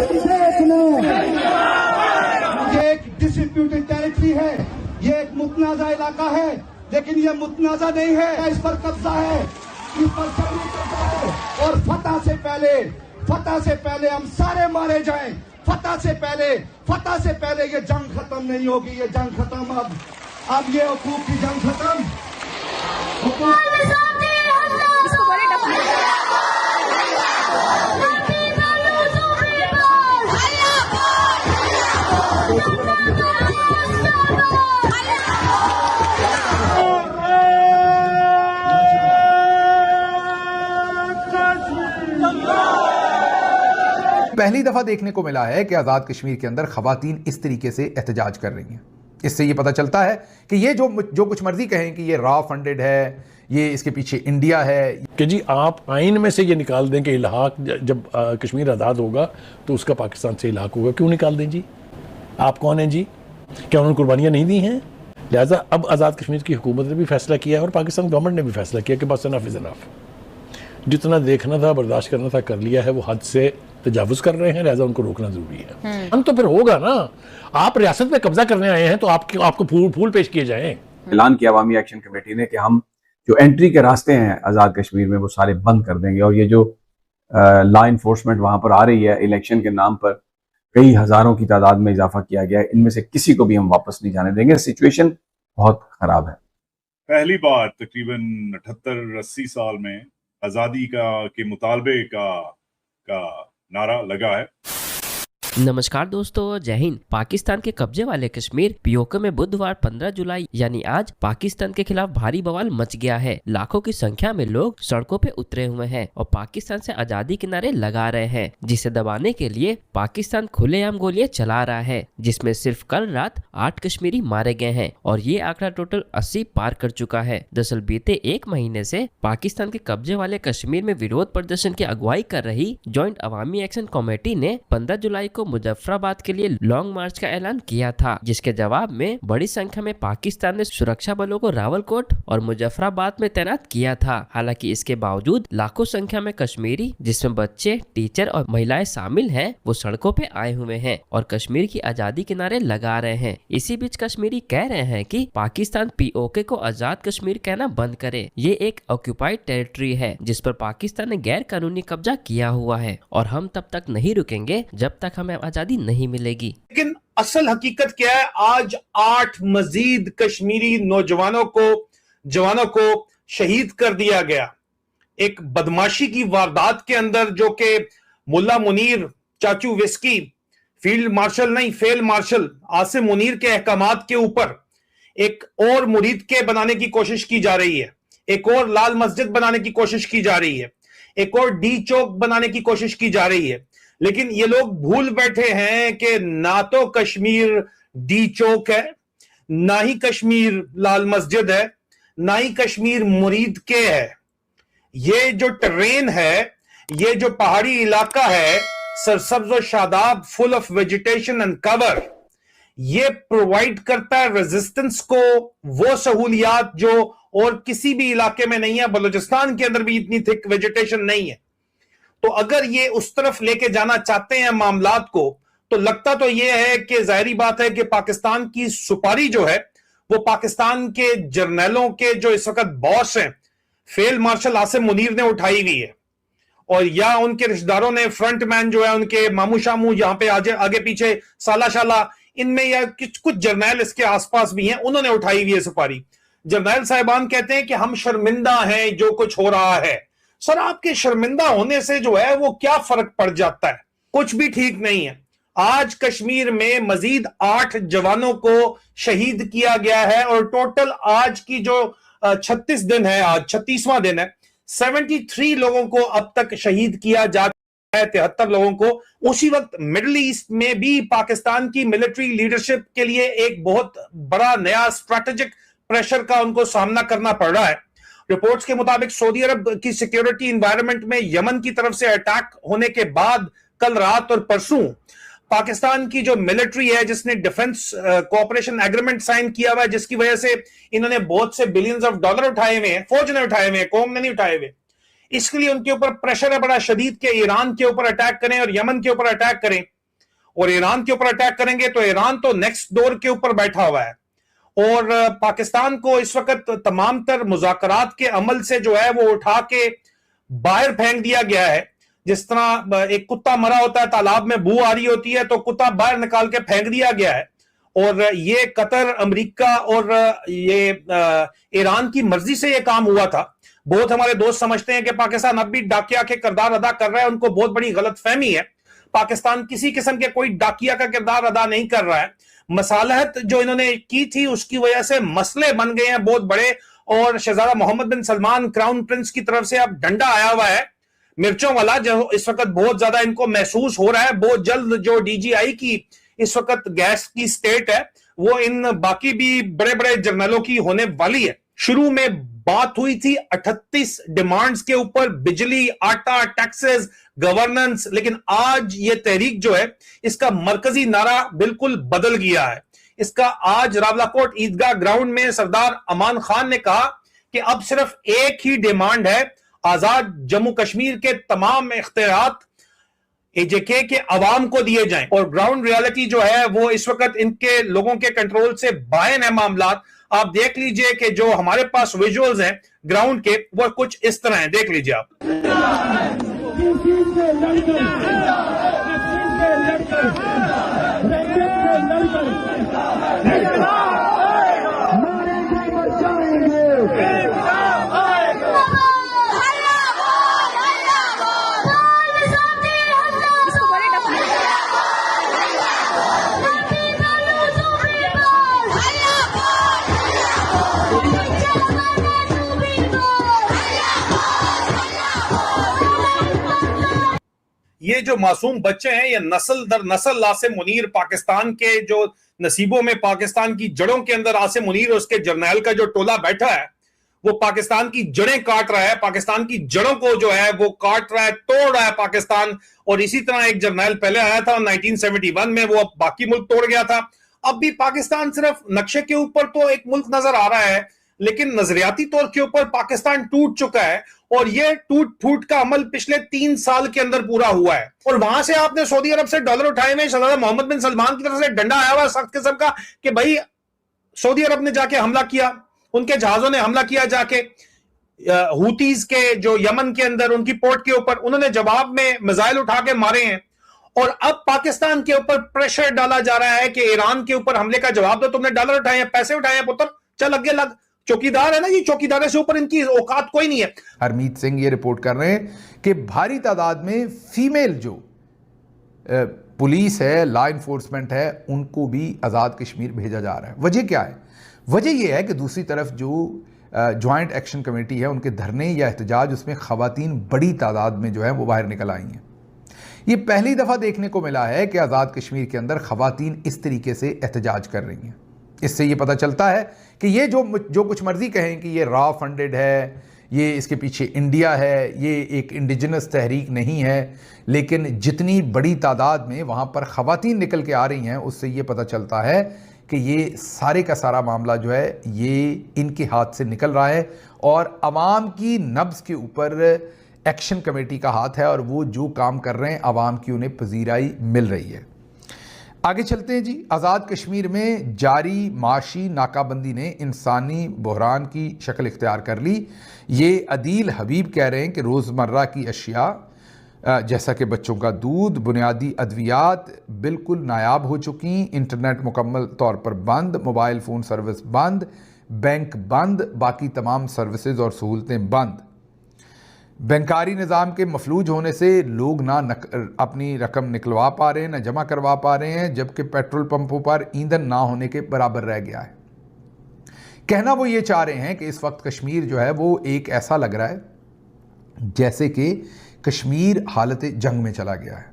ये एक disputed territory है, ये एक मुतनाज़ा इलाका है, लेकिन ये मुतनाज़ा नहीं है, इस पर कब्जा है, इस पर जबरी कब्जा है। और फतह से पहले हम सारे मारे जाएं, फतह से पहले ये जंग खत्म नहीं होगी, ये जंग खत्म अब ये हुकूक की जंग खत्म। पहली दफा देखने को मिला है कि आज़ाद कश्मीर के अंदर खवातीन इस तरीके से एहतजाज कर रही हैं। इससे ये पता चलता है कि ये जो कुछ मर्जी कहें कि ये रॉ फंडेड है, ये इसके पीछे इंडिया है कि जी आप आइन में से ये निकाल दें कि इलाहाक जब कश्मीर आज़ाद होगा तो उसका पाकिस्तान से इलाहाक होगा। क्यों निकाल दें जी? आप कौन हैं जी? क्या उन्होंने कुर्बानियाँ नहीं दी हैं? लिहाजा अब आज़ाद कश्मीर की हुकूमत ने भी फैसला किया है और पाकिस्तान गवर्नमेंट ने भी फैसला किया कि बस इनफ इज़ इनफ। जितना देखना था, बर्दाश्त करना था, कर लिया है। वो हद से तजावुज कर रहे हैं, लिहाजा उनको रोकना जरूरी है। हम तो फिर होगा ना, आप रियासत पे कब्जा करने आए हैं तो आपको फूल पेश किए जाएं। ऐलान किया अवामी एक्शन कमेटी ने कि हम जो एंट्री के रास्ते हैं आज़ाद कश्मीर में वो सारे बंद कर देंगे, और ये जो लॉ इन्फोर्समेंट वहां पर आ रही है इलेक्शन के नाम पर, कई हजारों की तादाद में इजाफा किया गया है, इनमें से किसी को भी हम वापस नहीं जाने देंगे। सिचुएशन बहुत खराब है। पहली बार तकरीबन 78-80 साल में आज़ादी के मुतालबे का नारा लगा है। नमस्कार दोस्तों, जय हिंद। पाकिस्तान के कब्जे वाले कश्मीर पीओके में बुधवार 15 जुलाई यानी आज पाकिस्तान के खिलाफ भारी बवाल मच गया है। लाखों की संख्या में लोग सड़कों पे उतरे हुए हैं और पाकिस्तान से आजादी के नारे लगा रहे हैं, जिसे दबाने के लिए पाकिस्तान खुलेआम गोलियां चला रहा है, जिसमें सिर्फ कल रात 8 कश्मीरी मारे गए हैं और ये आंकड़ा टोटल 80 पार कर चुका है। दरअसल बीते एक महीने से पाकिस्तान के कब्जे वाले कश्मीर में विरोध प्रदर्शन की अगुवाई कर रही ज्वाइंट अवामी एक्शन कमेटी ने 15 जुलाई को मुजफ्फराबाद के लिए लॉन्ग मार्च का ऐलान किया था, जिसके जवाब में बड़ी संख्या में पाकिस्तान ने सुरक्षा बलों को रावलकोट और मुजफ्फराबाद में तैनात किया था। हालांकि इसके बावजूद लाखों संख्या में कश्मीरी, जिसमें बच्चे, टीचर और महिलाएं शामिल हैं, वो सड़कों पे आए हुए हैं और कश्मीर की आजादी के नारे लगा रहे हैं। इसी बीच कश्मीरी कह रहे हैं कि पाकिस्तान पीओके को आजाद कश्मीर कहना बंद करे। ये एक ऑक्यूपाइड टेरिटरी है जिस पर पाकिस्तान ने गैर कानूनी कब्जा किया हुआ है और हम तब तक नहीं रुकेंगे जब तक हमें आजादी नहीं मिलेगी। लेकिन असल हकीकत क्या है? आज 8 मजीद कश्मीरी जवानों को शहीद कर दिया गया एक बदमाशी की वारदात के अंदर, जो कि मुल्ला मुनीर चाचू विस्की, फील्ड मार्शल नहीं फेल मार्शल आसिम मुनीर के अहकामात के ऊपर एक और मुरीद के बनाने की कोशिश की जा रही है, एक और लाल मस्जिद बनाने की कोशिश की जा रही है, एक और डी चौक बनाने की कोशिश की जा रही है। लेकिन ये लोग भूल बैठे हैं कि ना तो कश्मीर डी चौक है, ना ही कश्मीर लाल मस्जिद है, ना ही कश्मीर मुरीद के है। ये जो टेरेन है, ये जो पहाड़ी इलाका है, सरसब्ज और Shadab, full of vegetation and cover, ये प्रोवाइड करता है रेजिस्टेंस को वो सहूलियात जो और किसी भी इलाके में नहीं है। बलूचिस्तान के अंदर भी इतनी थिक वेजिटेशन नहीं है। तो अगर ये उस तरफ लेके जाना चाहते हैं मामलात को, तो लगता तो ये है कि जाहिर बात है कि पाकिस्तान की सुपारी जो है वो पाकिस्तान के जर्नलों के जो इस वक्त बॉस हैं, फील्ड मार्शल आसिम मुनीर ने उठाई हुई है, और या उनके रिश्तेदारों ने, फ्रंट मैन जो है उनके मामू शामू यहां पे आगे पीछे साला शाला, इनमें या कुछ जर्नल इसके आसपास भी हैं, उन्होंने उठाई हुई है सुपारी। जर्नल साहिबान कहते हैं कि हम शर्मिंदा हैं जो कुछ हो रहा है। सर, आपके शर्मिंदा होने से जो है वो क्या फर्क पड़ जाता है? कुछ भी ठीक नहीं है। आज कश्मीर में मजीद 8 जवानों को शहीद किया गया है और टोटल आज की जो 36 दिन है, आज 36वां दिन है, 73 लोगों को अब तक शहीद किया जा चुका है, 73 लोगों को। उसी वक्त मिडिल ईस्ट में भी पाकिस्तान की मिलिट्री लीडरशिप के लिए एक बहुत बड़ा नया स्ट्रैटेजिक प्रेशर का उनको सामना करना पड़ रहा है। रिपोर्ट्स के मुताबिक सऊदी अरब की सिक्योरिटी एनवायरनमेंट में यमन की तरफ से अटैक होने के बाद कल रात और परसों पाकिस्तान की जो मिलिट्री है, जिसने डिफेंस कोऑपरेशन एग्रीमेंट साइन किया हुआ है, जिसकी वजह से इन्होंने बहुत से बिलियंस ऑफ डॉलर उठाए हुए हैं, फौज ने उठाए हुए हैं, कौम ने नहीं उठाए हुए। इसके लिए उनके ऊपर प्रेशर है बड़ा शदीद के ईरान के ऊपर अटैक करें और यमन के ऊपर अटैक करें। और ईरान के ऊपर अटैक करेंगे तो ईरान तो नेक्स्ट डोर के ऊपर बैठा हुआ है और पाकिस्तान को इस वक्त तमाम तर मुज़ाकरात के अमल से जो है वो उठा के बाहर फेंक दिया गया है। जिस तरह एक कुत्ता मरा होता है, तालाब में बू आ रही होती है तो कुत्ता बाहर निकाल के फेंक दिया गया है। और ये कतर, अमेरिका और ये ईरान की मर्जी से ये काम हुआ था। बहुत हमारे दोस्त समझते हैं कि पाकिस्तान अब भी डाकिया के किरदार अदा कर रहा है, उनको बहुत बड़ी गलतफहमी है। पाकिस्तान किसी किस्म के कोई डाकिया का किरदार अदा नहीं कर रहा है। मसालहत जो इन्होंने की थी उसकी वजह से मसले बन गए हैं बहुत बड़े और शहजादा मोहम्मद बिन सलमान क्राउन प्रिंस की तरफ से अब डंडा आया हुआ है मिर्चों वाला, जो इस वक्त बहुत ज्यादा इनको महसूस हो रहा है। बहुत जल्द जो डीजीआई की इस वक्त गैस की स्टेट है वो इन बाकी भी बड़े बड़े जर्नलों की होने वाली है। शुरू में बात हुई थी 38 डिमांड्स के ऊपर, बिजली, आटा, टैक्सेस, गवर्नेंस, लेकिन आज ये तहरीक जो है इसका मरकजी नारा बिल्कुल बदल गया है। इसका आज रावलाकोट ईदगाह ग्राउंड में सरदार अमान खान ने कहा कि अब सिर्फ एक ही डिमांड है, आजाद जम्मू कश्मीर के तमाम इख्तियारात एजेके के अवाम को दिए जाएं। और ग्राउंड रियलिटी जो है वो इस वक्त इनके लोगों के कंट्रोल से बाहर है मामला। आप देख लीजिए कि जो हमारे पास विजुअल्स हैं ग्राउंड के वो कुछ इस तरह हैं, देख लीजिए आप। ये जो मासूम बच्चे हैं ये नस्ल दर नस्ल आसिम मुनीर, पाकिस्तान के जो नसीबों में पाकिस्तान की जड़ों के अंदर आसिम मुनीर उसके जर्नैल का जो टोला बैठा है वो पाकिस्तान की जड़ें काट रहा है, पाकिस्तान की जड़ों को जो है वो काट रहा है, तोड़ रहा है पाकिस्तान। और इसी तरह एक जर्नैल पहले आया था 1971 में, वो बाकी मुल्क तोड़ गया था। अब भी पाकिस्तान सिर्फ नक्शे के ऊपर तो एक मुल्क नजर आ रहा है लेकिन नजरियाती तौर के ऊपर पाकिस्तान टूट चुका है। और ये टूट फूट का अमल पिछले 3 साल के अंदर पूरा हुआ है। और वहां से आपने सऊदी अरब से डॉलर उठाए हुए, शहजादा मोहम्मद बिन सलमान की तरफ से डंडा आया हुआ सख्त किस्म का कि भाई सऊदी अरब ने जाके हमला किया, उनके जहाजों ने हमला किया जाके हूतीज के जो यमन के अंदर उनकी पोर्ट के ऊपर, उन्होंने जवाब में मिसाइल उठा के मारे हैं। और अब पाकिस्तान के ऊपर प्रेशर डाला जा रहा है कि ईरान के ऊपर हमले का जवाब दो, तुमने डॉलर उठाए हैं, पैसे उठाए हैं पुत्र, चल अगे लग। चौकीदार है ना, ये चौकीदार से ऊपर इनकी औकात कोई नहीं है। हरमीत सिंह ये रिपोर्ट कर रहे हैं कि भारी तादाद में फीमेल जो पुलिस है, लॉ इन्फोर्समेंट है, उनको भी आज़ाद कश्मीर भेजा जा रहा है। वजह क्या है? वजह यह है कि दूसरी तरफ जो जॉइंट एक्शन कमेटी है उनके धरने या एहतजाज, उसमें ख़वातीन बड़ी तादाद में जो है वो बाहर निकल आई हैं। ये पहली दफ़ा देखने को मिला है कि आज़ाद कश्मीर के अंदर ख़वातीन इस तरीके से एहतजाज कर रही हैं। इससे ये पता चलता है कि ये जो कुछ मर्जी कहें कि ये रॉ फंडेड है, ये इसके पीछे इंडिया है, ये एक इंडिजिनस तहरीक नहीं है, लेकिन जितनी बड़ी तादाद में वहाँ पर ख़वातीन निकल के आ रही हैं उससे ये पता चलता है कि ये सारे का सारा मामला जो है ये इनके हाथ से निकल रहा है और आवाम की नब्ज़ के ऊपर एक्शन कमेटी का हाथ है और वो जो काम कर रहे हैं आवाम की उन्हें पजीराई मिल रही है। आगे चलते हैं जी। आज़ाद कश्मीर में जारी माशी नाकाबंदी ने इंसानी बहरान की शक्ल इख्तियार कर ली। ये अदील हबीब कह रहे हैं कि रोज़मर्रा की अशिया जैसा कि बच्चों का दूध, बुनियादी अद्वियात बिल्कुल नायाब हो चुकी, इंटरनेट मुकम्मल तौर पर बंद, मोबाइल फ़ोन सर्विस बंद, बैंक बंद, बाकी तमाम सर्विसेज और सहूलतें बंद। बैंकारी निज़ाम के मफलूज होने से लोग ना अपनी रकम निकलवा पा रहे हैं, ना जमा करवा पा रहे हैं, जबकि पेट्रोल पंपों पर ईंधन ना होने के बराबर रह गया है। कहना वो ये चाह रहे हैं कि इस वक्त कश्मीर जो है वो एक ऐसा लग रहा है जैसे कि कश्मीर हालत जंग में चला गया है।